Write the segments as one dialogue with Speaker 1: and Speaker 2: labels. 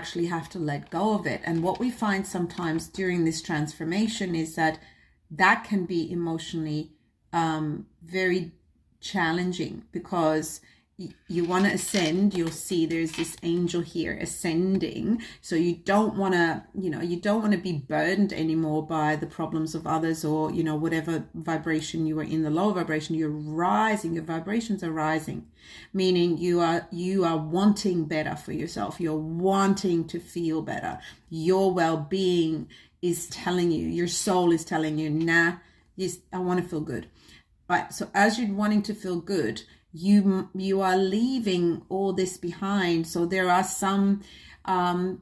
Speaker 1: actually have to let go of it. And what we find sometimes during this transformation is that that can be emotionally very challenging, because you want to ascend. You'll see there's this angel here ascending, so you don't want to, you don't want to be burdened anymore by the problems of others, or whatever vibration you are in, the low vibration. You're rising, your vibrations are rising, meaning you are wanting better for yourself. You're wanting to feel better. Your well-being is telling you, your soul is telling you, nah, yes, I want to feel good. Right, so as you're wanting to feel good, you are leaving all this behind. So there are some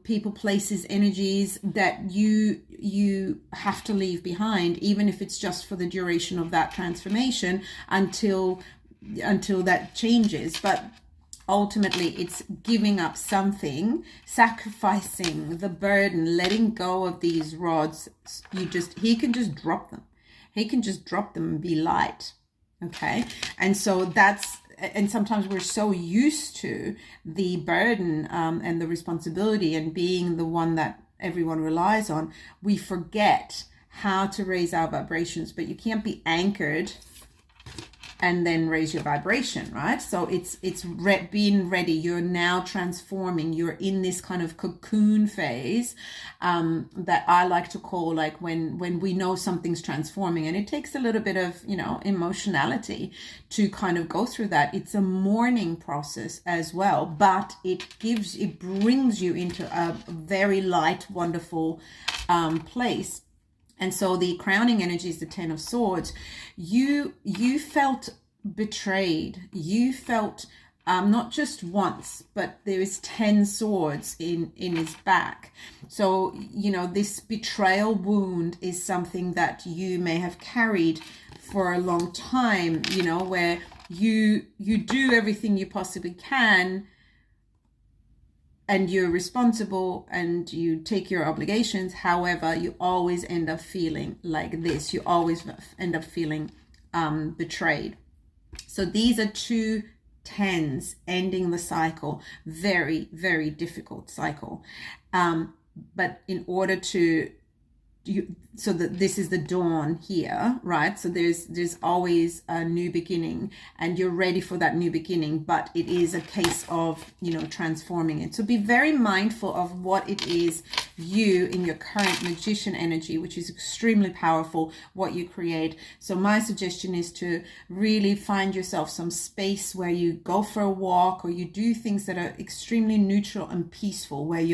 Speaker 1: people, places, energies that you have to leave behind, even if it's just for the duration of that transformation, until that changes. But ultimately it's giving up something, sacrificing the burden, letting go of these rods. He can just drop them. He can just drop them and be light. Okay. And so and sometimes we're so used to the burden and the responsibility and being the one that everyone relies on, we forget how to raise our vibrations. But you can't be anchored and then raise your vibration, right? So it's being ready. You're now transforming. You're in this kind of cocoon phase that I like to call, like when we know something's transforming, and it takes a little bit of emotionality to kind of go through that. It's a mourning process as well, but it brings you into a very light, wonderful place. And so the crowning energy is the 10 of Swords. You felt betrayed. You felt not just once, but there is 10 swords in his back. So, this betrayal wound is something that you may have carried for a long time, where you do everything you possibly can, and you're responsible and you take your obligations. However, you always end up feeling like this. You always end up feeling betrayed. So these are 2 10s ending the cycle. Very, very difficult cycle. But in order to so that this is the dawn here, right? So there's always a new beginning, and you're ready for that new beginning, but it is a case of transforming it. So be very mindful of what it is you in your current magician energy, which is extremely powerful, what you create. So my suggestion is to really find yourself some space where you go for a walk, or you do things that are extremely neutral and peaceful, where you